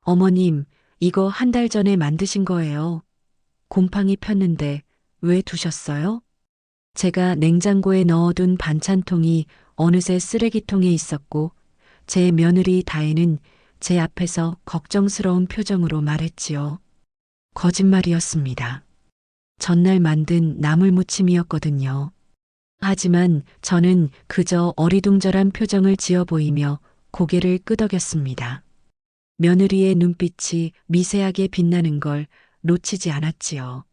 어머님, 이거 한 달 전에 만드신 거예요. 곰팡이 폈는데 왜 두셨어요? 제가 냉장고에 넣어둔 반찬통이 어느새 쓰레기통에 있었고 제 며느리 다혜는 제 앞에서 걱정스러운 표정으로 말했지요. 거짓말이었습니다. 전날 만든 나물무침이었거든요. 하지만 저는 그저 어리둥절한 표정을 지어 보이며 고개를 끄덕였습니다. 며느리의 눈빛이 미세하게 빛나는 걸 놓치지 않았지요.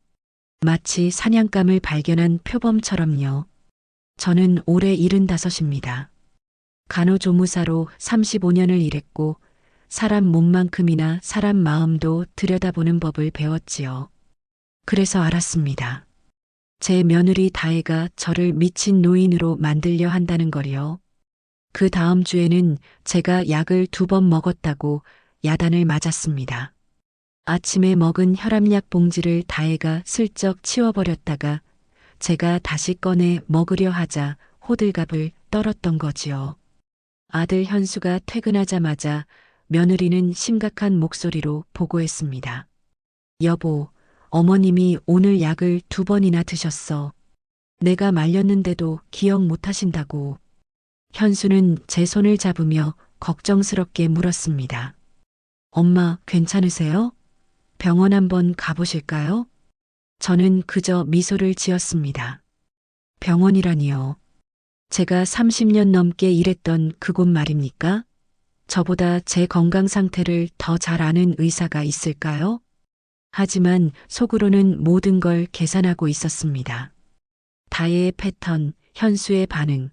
마치 사냥감을 발견한 표범처럼요. 저는 올해 75입니다. 간호조무사로 35년을 일했고 사람 몸만큼이나 사람 마음도 들여다보는 법을 배웠지요. 그래서 알았습니다. 제 며느리 다혜가 저를 미친 노인으로 만들려 한다는 걸요. 그 다음 주에는 제가 약을 2번 먹었다고 야단을 맞았습니다. 아침에 먹은 혈압약 봉지를 다혜가 슬쩍 치워버렸다가 제가 다시 꺼내 먹으려 하자 호들갑을 떨었던 거지요. 아들 현수가 퇴근하자마자 며느리는 심각한 목소리로 보고했습니다. 여보, 어머님이 오늘 약을 2번이나 드셨어. 내가 말렸는데도 기억 못 하신다고. 현수는 제 손을 잡으며 걱정스럽게 물었습니다. 엄마, 괜찮으세요? 병원 한번 가보실까요? 저는 그저 미소를 지었습니다. 병원이라니요. 제가 30년 넘게 일했던 그곳 말입니까? 저보다 제 건강 상태를 더 잘 아는 의사가 있을까요? 하지만 속으로는 모든 걸 계산하고 있었습니다. 다혜의 패턴, 현수의 반응,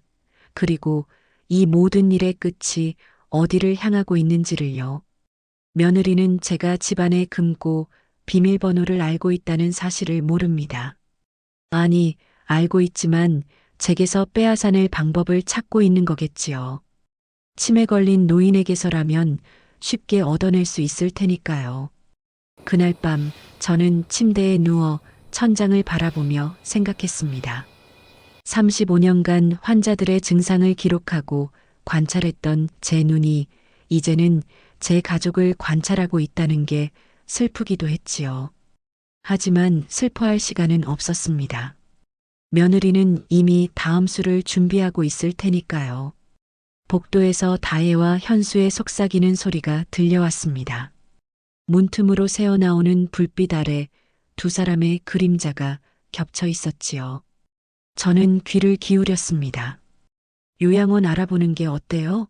그리고 이 모든 일의 끝이 어디를 향하고 있는지를요. 며느리는 제가 집안에 금고 비밀번호를 알고 있다는 사실을 모릅니다. 아니, 알고 있지만 제게서 빼앗아낼 방법을 찾고 있는 거겠지요. 치매 걸린 노인에게서라면 쉽게 얻어낼 수 있을 테니까요. 그날 밤 저는 침대에 누워 천장을 바라보며 생각했습니다. 35년간 환자들의 증상을 기록하고 관찰했던 제 눈이 이제는 제 가족을 관찰하고 있다는 게 슬프기도 했지요. 하지만 슬퍼할 시간은 없었습니다. 며느리는 이미 다음 수를 준비하고 있을 테니까요. 복도에서 다혜와 현수의 속삭이는 소리가 들려왔습니다. 문틈으로 새어나오는 불빛 아래 2사람의 그림자가 겹쳐 있었지요. 저는 귀를 기울였습니다. 요양원 알아보는 게 어때요?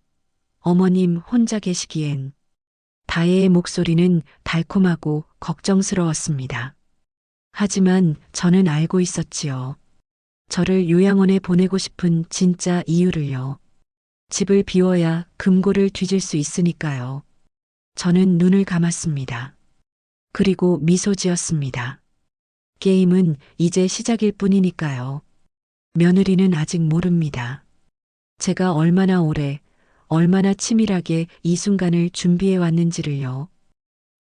어머님 혼자 계시기엔. 다혜의 목소리는 달콤하고 걱정스러웠습니다. 하지만 저는 알고 있었지요. 저를 요양원에 보내고 싶은 진짜 이유를요. 집을 비워야 금고를 뒤질 수 있으니까요. 저는 눈을 감았습니다. 그리고 미소 지었습니다. 게임은 이제 시작일 뿐이니까요. 며느리는 아직 모릅니다. 제가 얼마나 오래, 얼마나 치밀하게 이 순간을 준비해 왔는지를요.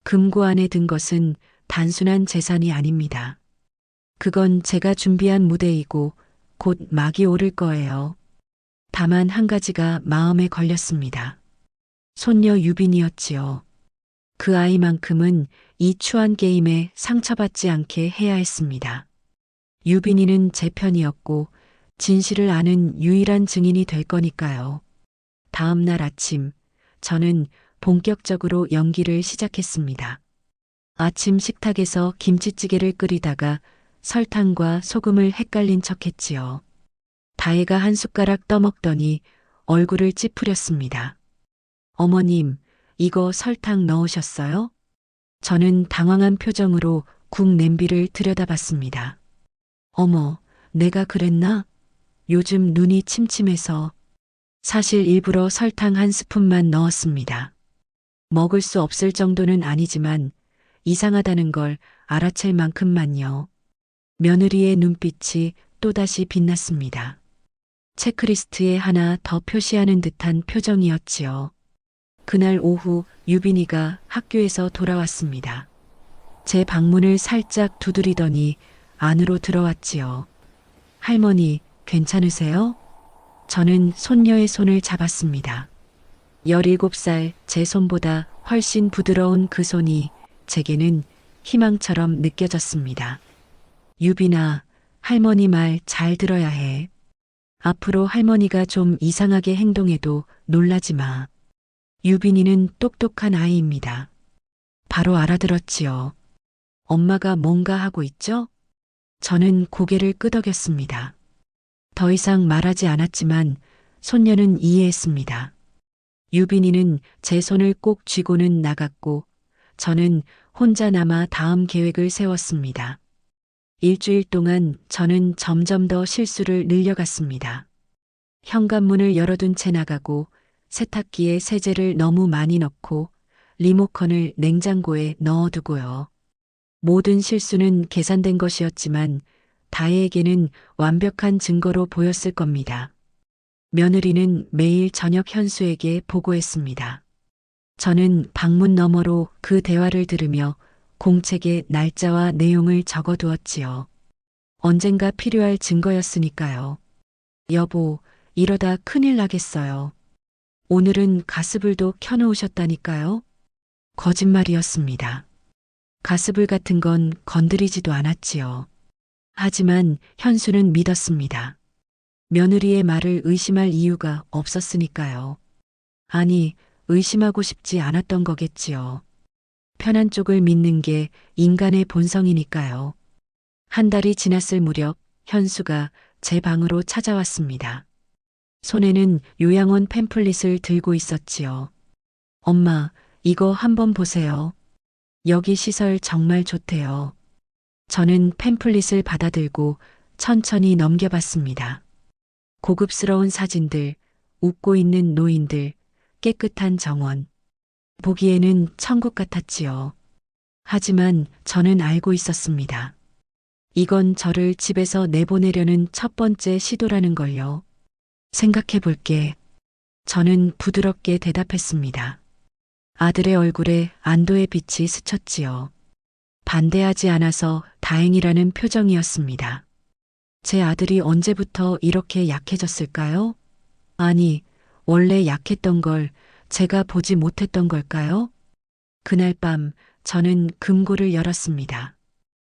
금고 안에 든 것은 단순한 재산이 아닙니다. 그건 제가 준비한 무대이고 곧 막이 오를 거예요. 다만 한 가지가 마음에 걸렸습니다. 손녀 유빈이었지요. 그 아이만큼은 이 추한 게임에 상처받지 않게 해야 했습니다. 유빈이는 제 편이었고 진실을 아는 유일한 증인이 될 거니까요. 다음 날 아침, 저는 본격적으로 연기를 시작했습니다. 아침 식탁에서 김치찌개를 끓이다가 설탕과 소금을 헷갈린 척 했지요. 다혜가 한 숟가락 떠먹더니 얼굴을 찌푸렸습니다. 어머님, 이거 설탕 넣으셨어요? 저는 당황한 표정으로 국 냄비를 들여다봤습니다. 어머, 내가 그랬나? 요즘 눈이 침침해서. 사실 일부러 설탕 1스푼만 넣었습니다. 먹을 수 없을 정도는 아니지만 이상하다는 걸 알아챌 만큼만요. 며느리의 눈빛이 또다시 빛났습니다. 체크리스트에 하나 더 표시하는 듯한 표정이었지요. 그날 오후 유빈이가 학교에서 돌아왔습니다. 제 방문을 살짝 두드리더니 안으로 들어왔지요. 할머니, 괜찮으세요? 저는 손녀의 손을 잡았습니다. 17살 제 손보다 훨씬 부드러운 그 손이 제게는 희망처럼 느껴졌습니다. 유빈아, 할머니 말 잘 들어야 해. 앞으로 할머니가 좀 이상하게 행동해도 놀라지 마. 유빈이는 똑똑한 아이입니다. 바로 알아들었지요. 엄마가 뭔가 하고 있죠? 저는 고개를 끄덕였습니다. 더 이상 말하지 않았지만 손녀는 이해했습니다. 유빈이는 제 손을 꼭 쥐고는 나갔고 저는 혼자 남아 다음 계획을 세웠습니다. 일주일 동안 저는 점점 더 실수를 늘려갔습니다. 현관문을 열어둔 채 나가고 세탁기에 세제를 너무 많이 넣고 리모컨을 냉장고에 넣어두고요. 모든 실수는 계산된 것이었지만 다혜에게는 완벽한 증거로 보였을 겁니다. 며느리는 매일 저녁 현수에게 보고했습니다. 저는 방문 너머로 그 대화를 들으며 공책에 날짜와 내용을 적어두었지요. 언젠가 필요할 증거였으니까요. 여보, 이러다 큰일 나겠어요. 오늘은 가스불도 켜놓으셨다니까요? 거짓말이었습니다. 가스불 같은 건 건드리지도 않았지요. 하지만 현수는 믿었습니다. 며느리의 말을 의심할 이유가 없었으니까요. 아니, 의심하고 싶지 않았던 거겠지요. 편한 쪽을 믿는 게 인간의 본성이니까요. 한 달이 지났을 무렵 현수가 제 방으로 찾아왔습니다. 손에는 요양원 팸플릿을 들고 있었지요. 엄마, 이거 한번 보세요. 여기 시설 정말 좋대요. 저는 팸플릿을 받아들고 천천히 넘겨봤습니다. 고급스러운 사진들, 웃고 있는 노인들, 깨끗한 정원. 보기에는 천국 같았지요. 하지만 저는 알고 있었습니다. 이건 저를 집에서 내보내려는 첫 번째 시도라는 걸요. 생각해 볼게. 저는 부드럽게 대답했습니다. 아들의 얼굴에 안도의 빛이 스쳤지요. 반대하지 않아서 다행이라는 표정이었습니다. 제 아들이 언제부터 이렇게 약해졌을까요? 아니, 원래 약했던 걸 제가 보지 못했던 걸까요? 그날 밤 저는 금고를 열었습니다.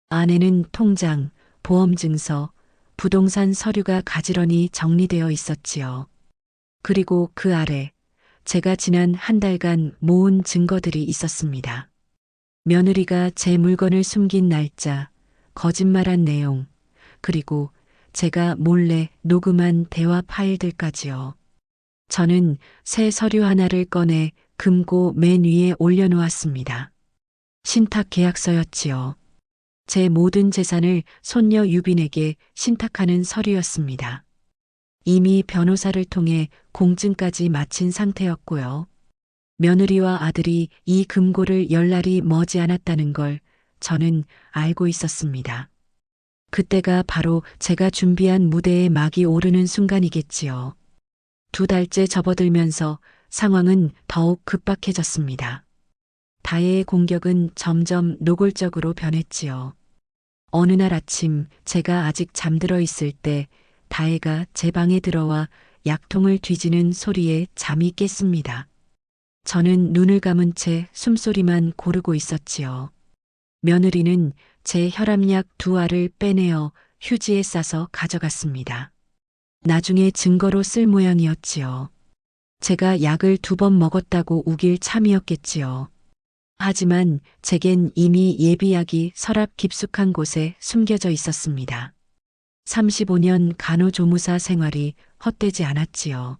안에는 통장, 보험증서, 부동산 서류가 가지런히 정리되어 있었지요. 그리고 그 아래 제가 지난 한 달간 모은 증거들이 있었습니다. 며느리가 제 물건을 숨긴 날짜, 거짓말한 내용, 그리고 제가 몰래 녹음한 대화 파일들까지요. 저는 새 서류 하나를 꺼내 금고 맨 위에 올려놓았습니다. 신탁 계약서였지요. 제 모든 재산을 손녀 유빈에게 신탁하는 서류였습니다. 이미 변호사를 통해 공증까지 마친 상태였고요. 며느리와 아들이 이 금고를 열 날이 머지않았다는 걸 저는 알고 있었습니다. 그때가 바로 제가 준비한 무대에 막이 오르는 순간이겠지요. 2달째 접어들면서 상황은 더욱 급박해졌습니다. 다혜의 공격은 점점 노골적으로 변했지요. 어느 날 아침 제가 아직 잠들어 있을 때 다혜가 제 방에 들어와 약통을 뒤지는 소리에 잠이 깼습니다. 저는 눈을 감은 채 숨소리만 고르고 있었지요. 며느리는 제 혈압약 2알을 빼내어 휴지에 싸서 가져갔습니다. 나중에 증거로 쓸 모양이었지요. 제가 약을 2번 먹었다고 우길 참이었겠지요. 하지만 제겐 이미 예비약이 서랍 깊숙한 곳에 숨겨져 있었습니다. 35년 간호조무사 생활이 헛되지 않았지요.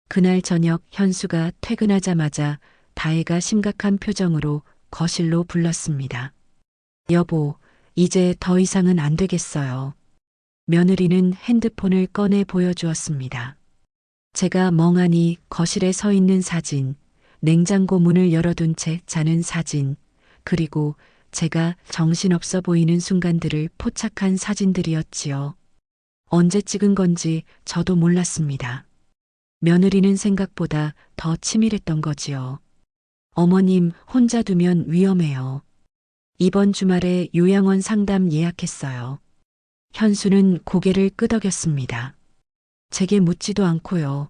그날 저녁 현수가 퇴근하자마자 다혜가 심각한 표정으로 거실로 불렀습니다. 여보, 이제 더 이상은 안 되겠어요. 며느리는 핸드폰을 꺼내 보여주었습니다. 제가 멍하니 거실에 서 있는 사진, 냉장고 문을 열어둔 채 자는 사진, 그리고 제가 정신없어 보이는 순간들을 포착한 사진들이었지요. 언제 찍은 건지 저도 몰랐습니다. 며느리는 생각보다 더 치밀했던 거지요. 어머님 혼자 두면 위험해요. 이번 주말에 요양원 상담 예약했어요. 현수는 고개를 끄덕였습니다. 제게 묻지도 않고요.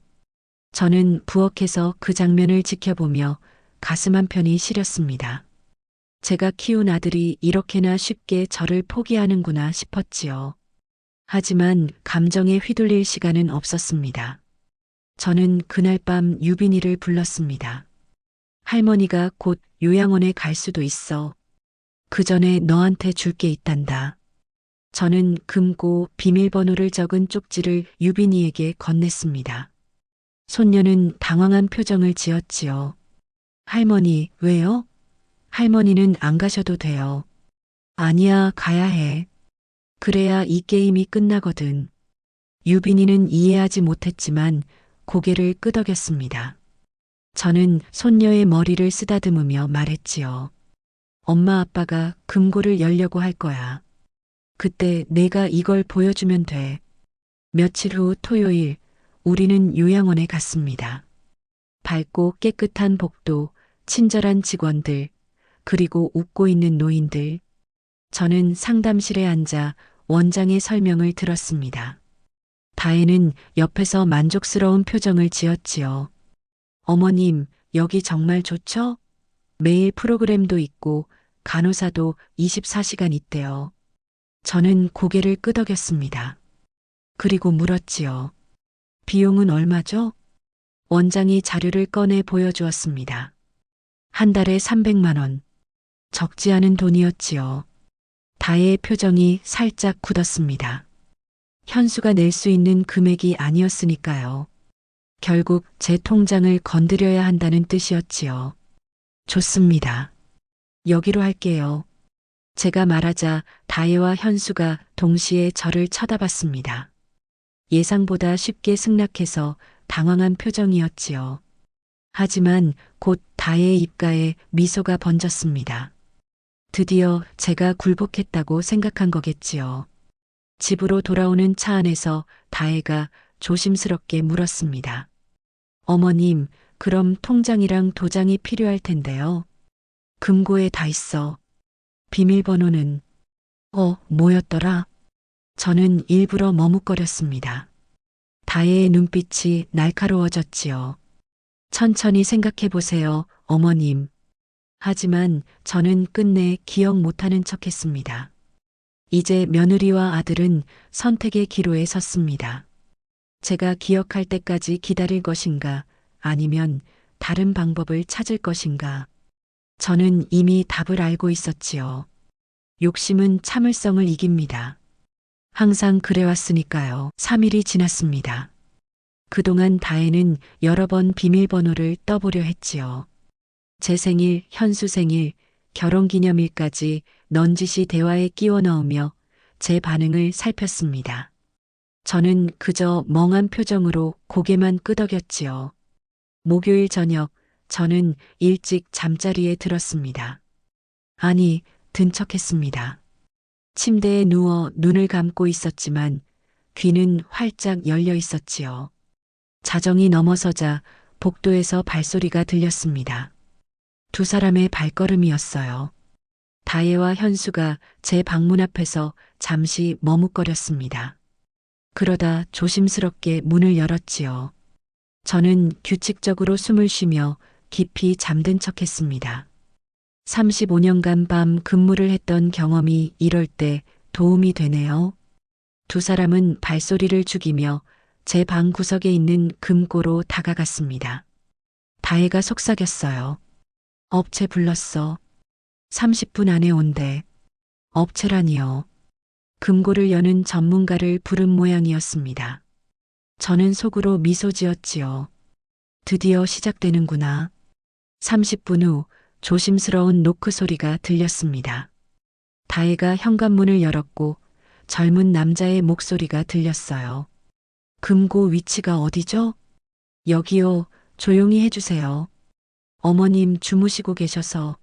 저는 부엌에서 그 장면을 지켜보며 가슴 한편이 시렸습니다. 제가 키운 아들이 이렇게나 쉽게 저를 포기하는구나 싶었지요. 하지만 감정에 휘둘릴 시간은 없었습니다. 저는 그날 밤 유빈이를 불렀습니다. 할머니가 곧 요양원에 갈 수도 있어. 그 전에 너한테 줄 게 있단다. 저는 금고 비밀번호를 적은 쪽지를 유빈이에게 건넸습니다. 손녀는 당황한 표정을 지었지요. 할머니, 왜요? 할머니는 안 가셔도 돼요. 아니야, 가야 해. 그래야 이 게임이 끝나거든. 유빈이는 이해하지 못했지만 고개를 끄덕였습니다. 저는 손녀의 머리를 쓰다듬으며 말했지요. 엄마 아빠가 금고를 열려고 할 거야. 그때 내가 이걸 보여주면 돼. 며칠 후 토요일, 우리는 요양원에 갔습니다. 밝고 깨끗한 복도, 친절한 직원들, 그리고 웃고 있는 노인들. 저는 상담실에 앉아 원장의 설명을 들었습니다. 다혜는 옆에서 만족스러운 표정을 지었지요. 어머님, 여기 정말 좋죠? 매일 프로그램도 있고 간호사도 24시간 있대요. 저는 고개를 끄덕였습니다. 그리고 물었지요. 비용은 얼마죠? 원장이 자료를 꺼내 보여주었습니다. 한 달에 300만 원. 적지 않은 돈이었지요. 다혜의 표정이 살짝 굳었습니다. 현수가 낼 수 있는 금액이 아니었으니까요. 결국 제 통장을 건드려야 한다는 뜻이었지요. 좋습니다. 여기로 할게요. 제가 말하자 다혜와 현수가 동시에 저를 쳐다봤습니다. 예상보다 쉽게 승낙해서 당황한 표정이었지요. 하지만 곧 다혜의 입가에 미소가 번졌습니다. 드디어 제가 굴복했다고 생각한 거겠지요. 집으로 돌아오는 차 안에서 다혜가 조심스럽게 물었습니다. 어머님, 그럼 통장이랑 도장이 필요할 텐데요. 금고에 다 있어. 비밀번호는 뭐였더라? 저는 일부러 머뭇거렸습니다. 다혜의 눈빛이 날카로워졌지요. 천천히 생각해 보세요, 어머님. 하지만 저는 끝내 기억 못하는 척했습니다. 이제 며느리와 아들은 선택의 기로에 섰습니다. 제가 기억할 때까지 기다릴 것인가, 아니면 다른 방법을 찾을 것인가. 저는 이미 답을 알고 있었지요. 욕심은 참을성을 이깁니다. 항상 그래왔으니까요. 3일이 지났습니다. 그동안 다혜는 여러 번 비밀번호를 떠보려 했지요. 제 생일, 현수 생일, 결혼기념일까지 넌지시 대화에 끼워 넣으며 제 반응을 살폈습니다. 저는 그저 멍한 표정으로 고개만 끄덕였지요. 목요일 저녁, 저는 일찍 잠자리에 들었습니다. 아니, 든 척했습니다. 침대에 누워 눈을 감고 있었지만 귀는 활짝 열려 있었지요. 자정이 넘어서자 복도에서 발소리가 들렸습니다. 두 사람의 발걸음이었어요. 다혜와 현수가 제 방문 앞에서 잠시 머뭇거렸습니다. 그러다 조심스럽게 문을 열었지요. 저는 규칙적으로 숨을 쉬며 깊이 잠든 척했습니다. 35년간 밤 근무를 했던 경험이 이럴 때 도움이 되네요. 두 사람은 발소리를 죽이며 제 방 구석에 있는 금고로 다가갔습니다. 다혜가 속삭였어요. 업체 불렀어. 30분 안에 온대. 업체라니요. 금고를 여는 전문가를 부른 모양이었습니다. 저는 속으로 미소 지었지요. 드디어 시작되는구나. 30분 후 조심스러운 노크 소리가 들렸습니다. 다혜가 현관문을 열었고 젊은 남자의 목소리가 들렸어요. 금고 위치가 어디죠? 여기요. 조용히 해주세요. 어머님 주무시고 계셔서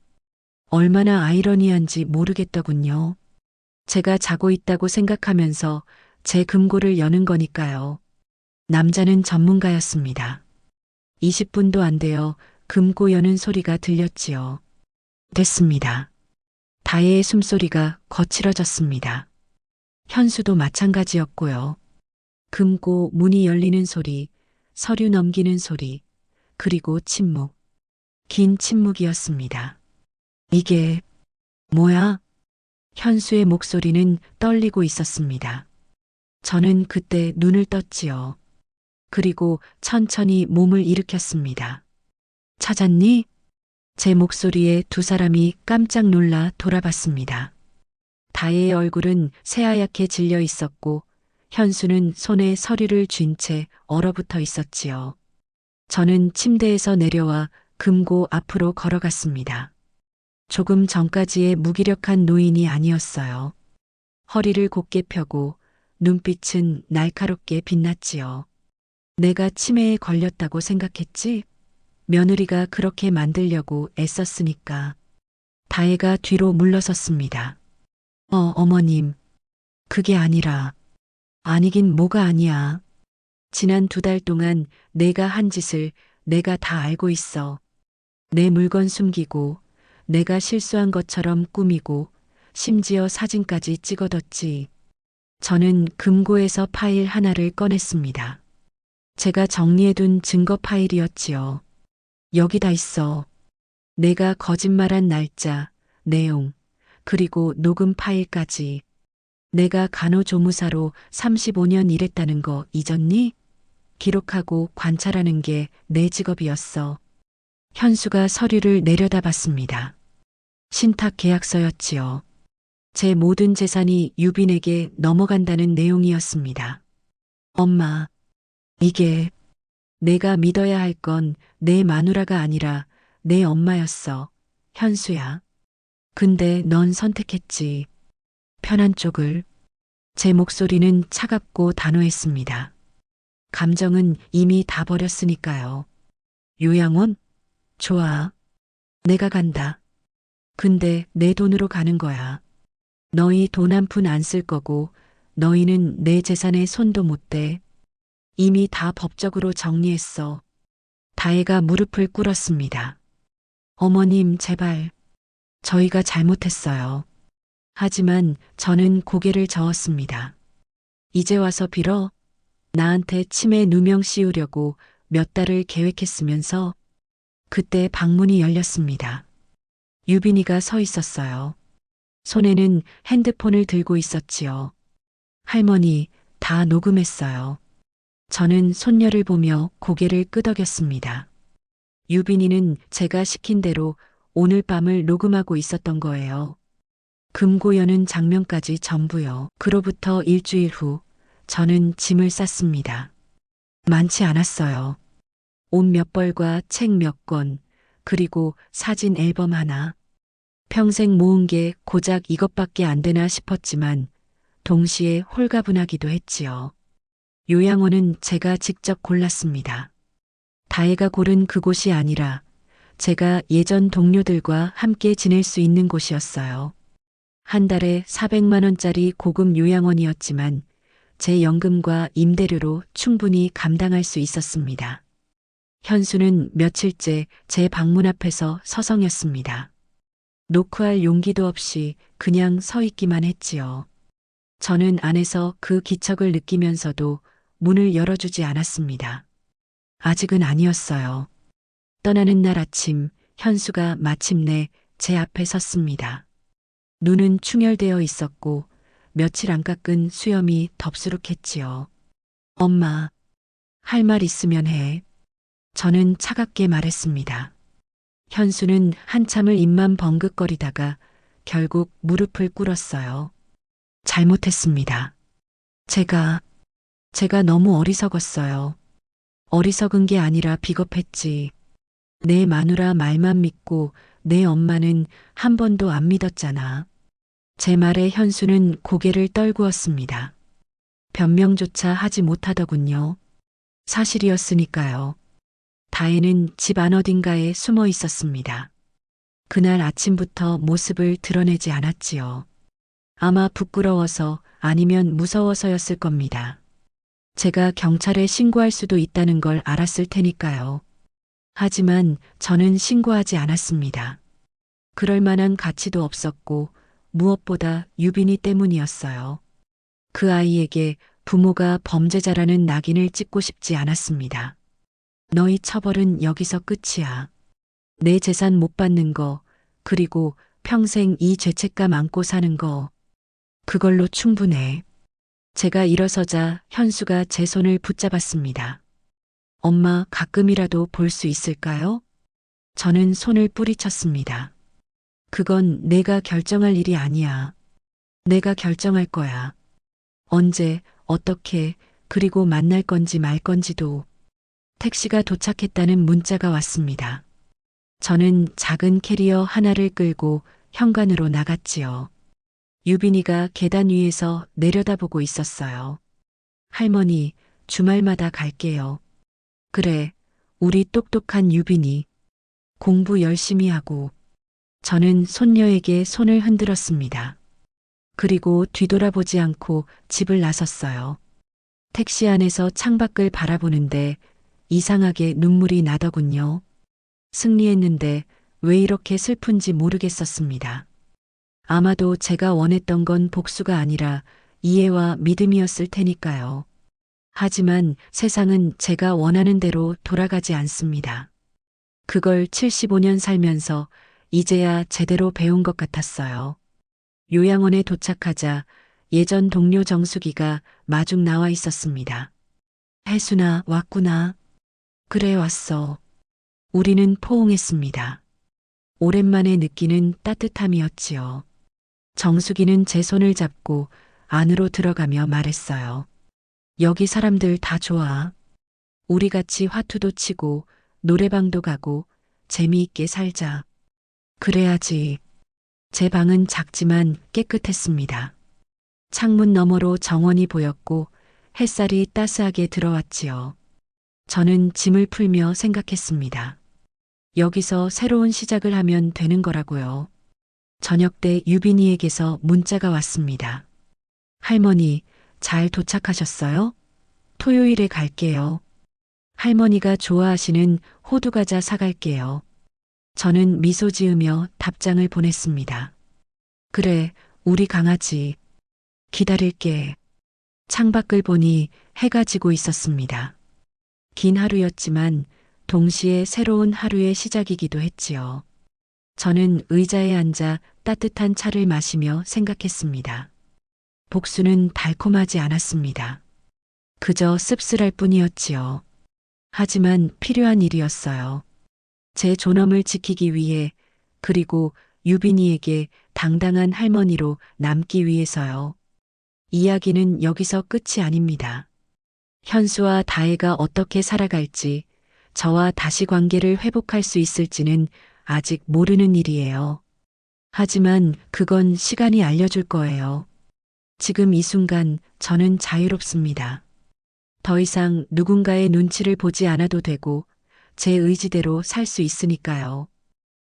얼마나 아이러니한지 모르겠더군요. 제가 자고 있다고 생각하면서 제 금고를 여는 거니까요. 남자는 전문가였습니다. 20분도 안 되어 금고 여는 소리가 들렸지요. 됐습니다. 다혜의 숨소리가 거칠어졌습니다. 현수도 마찬가지였고요. 금고 문이 열리는 소리, 서류 넘기는 소리, 그리고 침묵. 긴 침묵이었습니다. 이게 뭐야? 현수의 목소리는 떨리고 있었습니다. 저는 그때 눈을 떴지요. 그리고 천천히 몸을 일으켰습니다. 찾았니? 제 목소리에 두 사람이 깜짝 놀라 돌아봤습니다. 다혜의 얼굴은 새하얗게 질려 있었고 현수는 손에 서류를 쥔 채 얼어붙어 있었지요. 저는 침대에서 내려와 금고 앞으로 걸어갔습니다. 조금 전까지의 무기력한 노인이 아니었어요. 허리를 곧게 펴고 눈빛은 날카롭게 빛났지요. 내가 치매에 걸렸다고 생각했지? 며느리가 그렇게 만들려고 애썼으니까. 다혜가 뒤로 물러섰습니다. 어머님. 그게 아니라. 아니긴 뭐가 아니야. 지난 2달 동안 내가 한 짓을 내가 다 알고 있어. 내 물건 숨기고, 내가 실수한 것처럼 꾸미고, 심지어 사진까지 찍어뒀지. 저는 금고에서 파일 하나를 꺼냈습니다. 제가 정리해둔 증거 파일이었지요. 여기다 있어. 내가 거짓말한 날짜, 내용, 그리고 녹음 파일까지. 내가 간호조무사로 35년 일했다는 거 잊었니? 기록하고 관찰하는 게 내 직업이었어. 현수가 서류를 내려다봤습니다. 신탁 계약서였지요. 제 모든 재산이 유빈에게 넘어간다는 내용이었습니다. 엄마, 이게 내가 믿어야 할 건 내 마누라가 아니라 내 엄마였어. 현수야. 근데 넌 선택했지. 편한 쪽을. 제 목소리는 차갑고 단호했습니다. 감정은 이미 다 버렸으니까요. 요양원? 좋아. 내가 간다. 근데 내 돈으로 가는 거야. 너희 돈 한 푼 안 쓸 거고 너희는 내 재산에 손도 못 대. 이미 다 법적으로 정리했어. 다혜가 무릎을 꿇었습니다. 어머님, 제발. 저희가 잘못했어요. 하지만 저는 고개를 저었습니다. 이제 와서 빌어? 나한테 치매 누명 씌우려고 몇 달을 계획했으면서 그때 방문이 열렸습니다. 유빈이가 서 있었어요. 손에는 핸드폰을 들고 있었지요. 할머니, 다 녹음했어요. 저는 손녀를 보며 고개를 끄덕였습니다. 유빈이는 제가 시킨 대로 오늘 밤을 녹음하고 있었던 거예요. 금고 여는 장면까지 전부요. 그로부터 일주일 후 저는 짐을 쌌습니다. 많지 않았어요. 옷 몇 벌과 책 몇 권, 그리고 사진 앨범 하나. 평생 모은 게 고작 이것밖에 안 되나 싶었지만 동시에 홀가분하기도 했지요. 요양원은 제가 직접 골랐습니다. 다혜가 고른 그곳이 아니라 제가 예전 동료들과 함께 지낼 수 있는 곳이었어요. 한 달에 400만 원짜리 고급 요양원이었지만 제 연금과 임대료로 충분히 감당할 수 있었습니다. 현수는 며칠째 제 방문 앞에서 서성였습니다. 노크할 용기도 없이 그냥 서 있기만 했지요. 저는 안에서 그 기척을 느끼면서도 문을 열어주지 않았습니다. 아직은 아니었어요. 떠나는 날 아침, 현수가 마침내 제 앞에 섰습니다. 눈은 충혈되어 있었고 며칠 안 깎은 수염이 덥수룩했지요. 엄마, 할 말 있으면 해. 저는 차갑게 말했습니다. 현수는 한참을 입만 벙긋거리다가 결국 무릎을 꿇었어요. 잘못했습니다. 제가 너무 어리석었어요. 어리석은 게 아니라 비겁했지. 내 마누라 말만 믿고 내 엄마는 한 번도 안 믿었잖아. 제 말에 현수는 고개를 떨구었습니다. 변명조차 하지 못하더군요. 사실이었으니까요. 다혜는 집 안 어딘가에 숨어 있었습니다. 그날 아침부터 모습을 드러내지 않았지요. 아마 부끄러워서 아니면 무서워서였을 겁니다. 제가 경찰에 신고할 수도 있다는 걸 알았을 테니까요. 하지만 저는 신고하지 않았습니다. 그럴 만한 가치도 없었고 무엇보다 유빈이 때문이었어요. 그 아이에게 부모가 범죄자라는 낙인을 찍고 싶지 않았습니다. 너희 처벌은 여기서 끝이야. 내 재산 못 받는 거, 그리고 평생 이 죄책감 안고 사는 거, 그걸로 충분해. 제가 일어서자 현수가 제 손을 붙잡았습니다. 엄마, 가끔이라도 볼 수 있을까요? 저는 손을 뿌리쳤습니다. 그건 내가 결정할 일이 아니야. 내가 결정할 거야. 언제, 어떻게, 그리고 만날 건지 말 건지도. 택시가 도착했다는 문자가 왔습니다. 저는 작은 캐리어 하나를 끌고 현관으로 나갔지요. 유빈이가 계단 위에서 내려다보고 있었어요. 할머니, 주말마다 갈게요. 그래, 우리 똑똑한 유빈이. 공부 열심히 하고. 저는 손녀에게 손을 흔들었습니다. 그리고 뒤돌아보지 않고 집을 나섰어요. 택시 안에서 창밖을 바라보는데 이상하게 눈물이 나더군요. 승리했는데 왜 이렇게 슬픈지 모르겠었습니다. 아마도 제가 원했던 건 복수가 아니라 이해와 믿음이었을 테니까요. 하지만 세상은 제가 원하는 대로 돌아가지 않습니다. 그걸 75년 살면서 이제야 제대로 배운 것 같았어요. 요양원에 도착하자 예전 동료 정숙이가 마중 나와 있었습니다. 혜순아, 왔구나. 그래, 왔어. 우리는 포옹했습니다. 오랜만에 느끼는 따뜻함이었지요. 정숙이는 제 손을 잡고 안으로 들어가며 말했어요. 여기 사람들 다 좋아. 우리 같이 화투도 치고 노래방도 가고 재미있게 살자. 그래야지. 제 방은 작지만 깨끗했습니다. 창문 너머로 정원이 보였고 햇살이 따스하게 들어왔지요. 저는 짐을 풀며 생각했습니다. 여기서 새로운 시작을 하면 되는 거라고요. 저녁 때 유빈이에게서 문자가 왔습니다. 할머니, 잘 도착하셨어요? 토요일에 갈게요. 할머니가 좋아하시는 호두과자 사갈게요. 저는 미소 지으며 답장을 보냈습니다. 그래, 우리 강아지. 기다릴게. 창밖을 보니 해가 지고 있었습니다. 긴 하루였지만 동시에 새로운 하루의 시작이기도 했지요. 저는 의자에 앉아 따뜻한 차를 마시며 생각했습니다. 복수는 달콤하지 않았습니다. 그저 씁쓸할 뿐이었지요. 하지만 필요한 일이었어요. 제 존엄을 지키기 위해, 그리고 유빈이에게 당당한 할머니로 남기 위해서요. 이야기는 여기서 끝이 아닙니다. 현수와 다혜가 어떻게 살아갈지, 저와 다시 관계를 회복할 수 있을지는 아직 모르는 일이에요. 하지만 그건 시간이 알려줄 거예요. 지금 이 순간 저는 자유롭습니다. 더 이상 누군가의 눈치를 보지 않아도 되고 제 의지대로 살 수 있으니까요.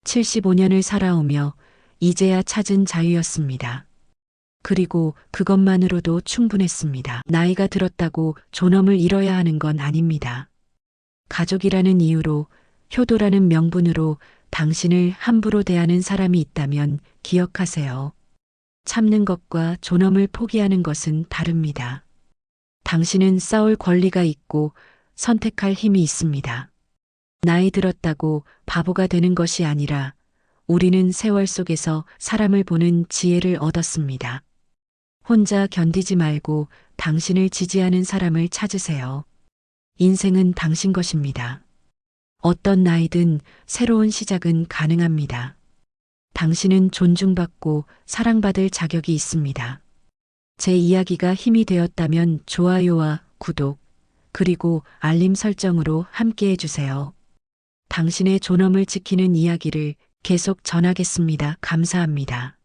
75년을 살아오며 이제야 찾은 자유였습니다. 그리고 그것만으로도 충분했습니다. 나이가 들었다고 존엄을 잃어야 하는 건 아닙니다. 가족이라는 이유로, 효도라는 명분으로 당신을 함부로 대하는 사람이 있다면 기억하세요. 참는 것과 존엄을 포기하는 것은 다릅니다. 당신은 싸울 권리가 있고 선택할 힘이 있습니다. 나이 들었다고 바보가 되는 것이 아니라 우리는 세월 속에서 사람을 보는 지혜를 얻었습니다. 혼자 견디지 말고 당신을 지지하는 사람을 찾으세요. 인생은 당신 것입니다. 어떤 나이든 새로운 시작은 가능합니다. 당신은 존중받고 사랑받을 자격이 있습니다. 제 이야기가 힘이 되었다면 좋아요와 구독, 그리고 알림 설정으로 함께 해주세요. 당신의 존엄을 지키는 이야기를 계속 전하겠습니다. 감사합니다.